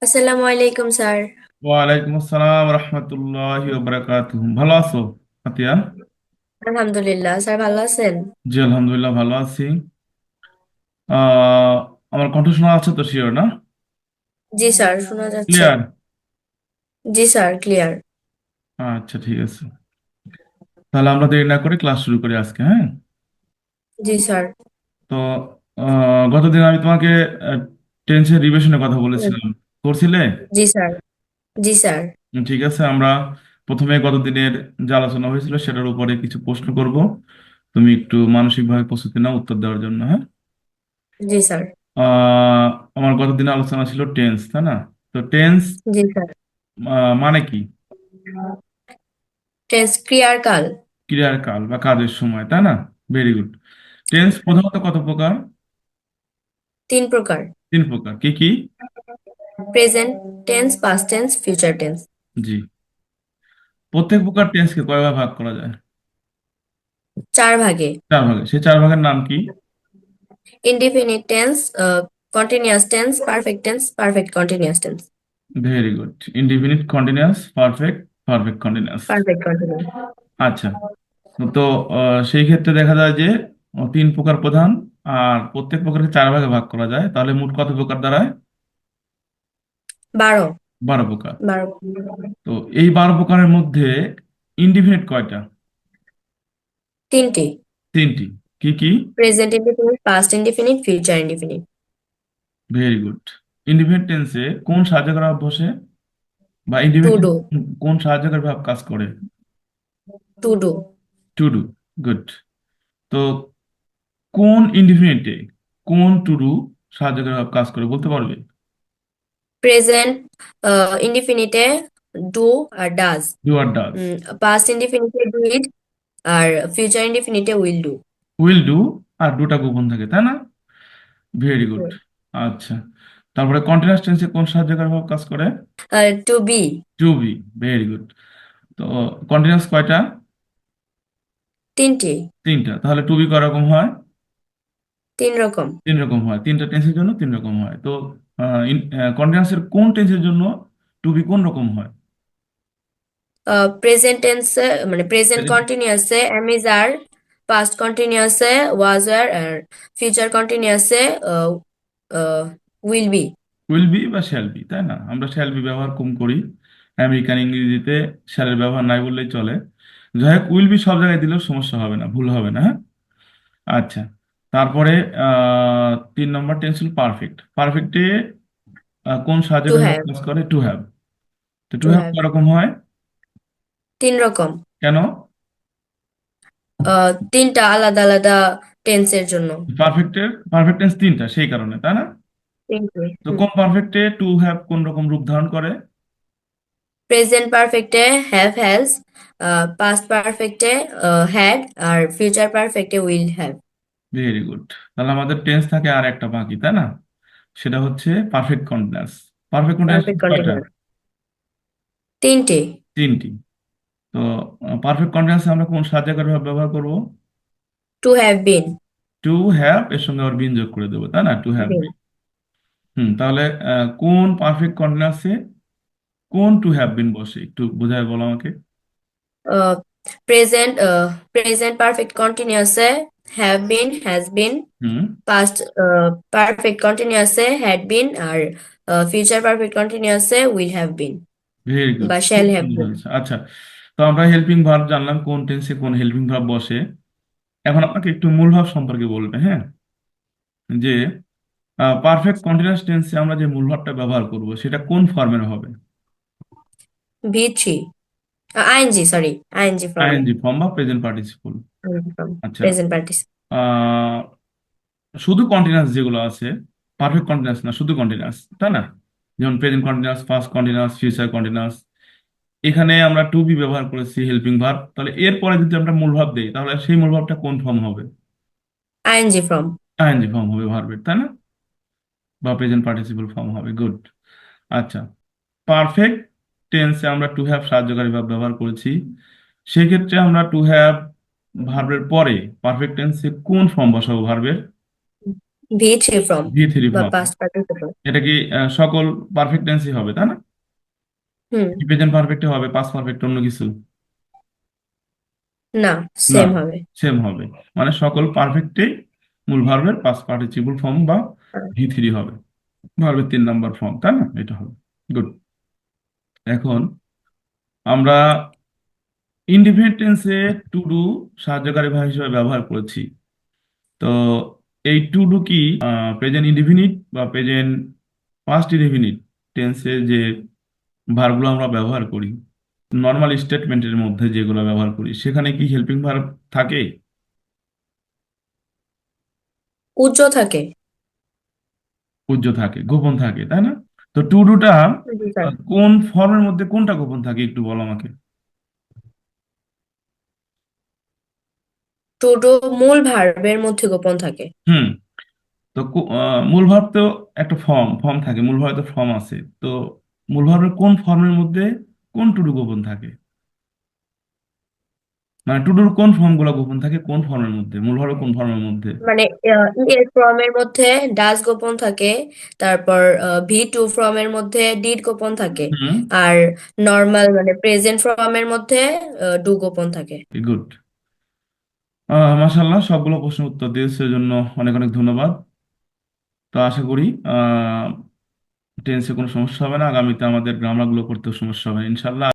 আসসালামু আলাইকুম স্যার। ওয়ালাইকুম আসসালাম রহমতুল্লাহি বারাকাতুহু। ভালো আছো আতিয়া? আলহামদুলিল্লাহ, স্যার ভালো আছেন? জি আলহামদুলিল্লাহ ভালো আছি। আহ আমার কণ্ঠ শোনা আছে তো, শিওর না? জি স্যার, শোনা যাচ্ছে। ক্লিয়ার? জি স্যার, ক্লিয়ার। আচ্ছা ঠিক আছে, তাহলে আমরা দেরি না করে ক্লাস শুরু করি আজকে, হ্যাঁ? জি স্যার। তো গতদিন আমি তোমাকে টেন্সের রিভিশনের কথা হুম, বলেছিলাম, করছিলে? জি স্যার। জি স্যার। ঠিক আছে, আমরা প্রথমে গতদিনের যে আলোচনা হয়েছিল সেটার উপরে কিছু প্রশ্ন করব। তুমি একটু মানসিকভাবে প্রস্তুতি নাও উত্তর দেওয়ার জন্য, হ্যাঁ? জি স্যার। আহ আমার গতদিন আলোচনা ছিল টেন্স, তাই না? তো টেন্স জি স্যার। মানে কি? টেন্স ক্রিয়ার কাল। ক্রিয়ার কাল বা কাজের সময়, তাই না? Very good. টেন্স প্রধানত কত প্রকার? তিন প্রকার: তিন প্রকার, কি কি? Present tense, past tense, future tense. জি। প্রত্যেক প্রকার টেন্সকে কয়ভাবে ভাগ করা যায়? চার ভাগে: চার ভাগে। সেই চার ভাগের নাম কি? Indefinite tense, continuous tense, perfect tense, perfect continuous tense. Very good. Indefinite, continuous, perfect, perfect continuous. Perfect continuous. আচ্ছা। তো সেই ক্ষেত্রে দেখা যায় যে তিন প্রকার প্রধান, আর প্রত্যেক প্রকারকে চার ভাগে ভাগ করা যায়, তাহলে মোট কত প্রকার দাঁড়ায়? 12। 12 প্রকার। 12। তো এই 12 প্রকারের মধ্যে ইনডিফিনিট কয়টা? তিনটি: তিনটি। কি কি? Present indefinite, past indefinite, future indefinite. Very good. Indefinite টেন্সে কোন সাহায্যকারী ভাব বসে, বা টু ইনডিফিনিট ডু। কোন সাহায্যকারী ভাব কাজ করে? To do. To do. Good. তো কোন ইনডিফিনিটে কোন টু ডু সাহায্যকারী ভাব কাজ করে বলতে পারবে? প্রেজেন্ট ইনডিফিনিটে ডু আর ডাজ। ডু আর ডাজ। পাস্ট ইনডিফিনিটে ডু ইট, আর ফিউচার ইনডিফিনিটে উইল ডু। Will do. আর দুটা গোপন থাকে, তাই না? Very good. আচ্ছা। তারপরে কন্টিনিউয়াস টেন্সে কোন সাহায্যকারী ভাব কাজ করে? To be. To be. Very good. তো কন্টিনিউয়াস কয়টা? তিনটি। তিনটা। তাহলে টু বি কয় রকম হয়? তিন রকম: তিন রকম হয়, তিনটা টেন্সের জন্য তিন রকম হয়। তো কন্টিনিউয়াসের কোন টেন্সের জন্য টু বি কোন রকম হয়? প্রেজেন্ট টেন্সে মানে প্রেজেন্ট কন্টিনিউয়াসে এম ইজ আর, পাস্ট কন্টিনিউয়াসে ওয়াজ ওয়ার, আর ফিউচার কন্টিনিউয়াসে উইল বি। উইল বি বা শ্যাল বি, তাই না? আমরা শ্যাল বি ব্যবহার কম করি, আমেরিকান ইংরেজিতে শ্যালের ব্যবহার নাই বললেই চলে। যাই হোক, উইল বি সব জায়গায় দিলেও সমস্যা হবে না, ভুল হবে না, হ্যাঁ? আচ্ছা। তারপরে 3 নম্বর টেন্স হল পারফেক্ট। পারফেক্টে কোন টু সাহায্যকারী ভাব হ্যাভ। কাজ করে? To have. তো টু টু হ্যাভ হ্যাভ কিরকম হয়? তিন রকম। কেন? তিনটা আলাদা আলাদা টেন্সের জন্য। পারফেক্ট টেন্স তিনটা সেই কারণে, তাই না? তিনটে। তো কোন পারফেক্টে টু হ্যাভ কোন রকম রূপ ধারণ করে? প্রেজেন্ট পারফেক্টে হ্যাভ হ্যাজ, পাস্ট পারফেক্টে হ্যাড, আর ফিউচার পারফেক্টে উইল হ্যাভ। Very good. তাহলে আমাদের টেন্স থাকে আর একটা বাকি, তাই না? সেটা হচ্ছে perfect continuous. Perfect continuous perfect কয়টা? কন্টিনিউয়াস। তিনটে: তিনটি। তো পারফেক্ট কন্টিনিউয়াসে আমরা কোন সাহায্যকারী ভাব ব্যবহার করব? To have been. To have এর সঙ্গে আবার বিন যোগ করে দেবো, তাই না? To have been. তাহলে কোন পারফেক্ট কন্টিনিউয়াসে কোন টু হ্যাভ বিন বসে একটু বোঝায় বলো আমাকে। প্রেজেন্ট প্রেজেন্ট পারফেক্ট কন্টিনিউয়াসে have been, has been. Hmm. Past perfect কন্টিনিউয়াসে হ্যাড বিন, আর ফিউচার পারফেক্ট কন্টিনিউয়াসে will have been very good. বা খুব শ্যাল হ্যাভ সুন্দর বিন। হয়েছে। আচ্ছা। তো আমরা হেল্পিং ভার্ব জানলাম কোন টেন্সে কোন হেল্পিং ভার্ব বসে। এখন আপনাকে একটু মূল ভাব সম্পর্কে বলবে, হ্যাঁ? যে পারফেক্ট কন্টিনিউয়াস টেন্সে আমরা যে মূল ভাবটা ব্যবহার করব সেটা কোন ফর্মের হবে? V three, ING, sorry, ING ফর্মে। আইএনজি ফর্ম বা প্রেজেন্ট পার্টিসিপল। আচ্ছা। প্রেজেন্ট পার্টিস। আহ, শুধু কন্টিনিউয়াস যেগুলো আছে, পারফেক্ট কন্টিনিউয়াস না, শুধু কন্টিনিউয়াস, তাই না? যেমন present continuous, past continuous, future continuous. এখানে আমরা টু বি ব্যবহার করেছি হেল্পিং ভার্ব, তাহলে এরপরে যদি আমরা মূল ভাব দেই তাহলে সেই মূল ভাবটা কোন ফর্ম হবে? ING form. আইএনজি ফর্ম হবে ভার্বের, তাই না? বা প্রেজেন্ট পার্টিসিপল ফর্ম হবে। গুড। আচ্ছা। পারফেক্ট টেন্সে আমরা টু হ্যাভ সাহায্যকারী ভাব ব্যবহার করেছি। সেক্ষেত্রে আমরা টু হ্যাভ ভার্বের পরে পারফেক্ট টেন্সে কোন ফর্ম বসাবো ভার্বের? V three form V three বা ফর্ম। Past participle. এটা কি সকল পারফেক্ট টেন্সই হবে তাই না? হুম। প্রেজেন্ট পারফেক্টে হবে, পাস্ট পারফেক্ট অন্য কিছু? না, না, সেম হবে। সেম হবে। মানে সকল পারফেক্টেই মূল ভার্বের পাস্ট পার্টিসিপল ফর্ম বা ভি থ্রি হবে, ভার্বের 3 নম্বর ফর্ম, তাই না? এটা হবে। গুড। এখন আমরা ইনডিফিনিট টেন্সে টু ডু সাহায্যকারী ভাব হিসেবে ব্যবহার করেছি। তো এই টু ডু কি প্রেজেন্ট ইনডিফিনিট বা প্রেজেন্ট পাস্ট ইনডিফিনিট টেন্সে যে ভার্বগুলো আমরা ব্যবহার করি, নর্মাল স্টেটমেন্টের মধ্যে যেগুলো ব্যবহার করি, সেখানে কি হেল্পিং ভার্ব থাকে? উজ্জ থাকে। উজ্জ থাকে, গোপন থাকে, তাই না? তো টু ডুটা জি স্যার। কোন ফর্মের মধ্যে কোনটা গোপন থাকে একটু বলো আমাকে। টু ডু মূল ভার্বের মধ্যে গোপন থাকে। হুম। তো মূল ভার্ব তো একটা ফর্ম ফর্ম থাকে, মূল ভার্বে তো ফর্ম আছে। তো মূল ভার্বের কোন ফর্মের মধ্যে কোন টু ডু গোপন থাকে? মানে টু ডুর কোন ফর্ম গুলো গোপন থাকে কোন ফর্মের মধ্যে, মূল ভার্বের কোন ফর্মের মধ্যে? মানে এর ফর্মের মধ্যে ডাজ গোপন থাকে, তারপর ভি টু ফর্মের মধ্যে ডিড গোপন থাকে, হুম। আর নর্মাল মানে প্রেজেন্ট ফর্মের মধ্যে ডু গোপন থাকে। গুড। মাশাল্লাহ, সবগুলো প্রশ্নের উত্তর দিয়েছে জন্য অনেক অনেক ধন্যবাদ। তো আশা করি টেন্সে কোনো সমস্যা হবে না, আগামীতে আমাদের গ্রামারগুলো করতেও সমস্যা হবে না, ইনশাল্লাহ।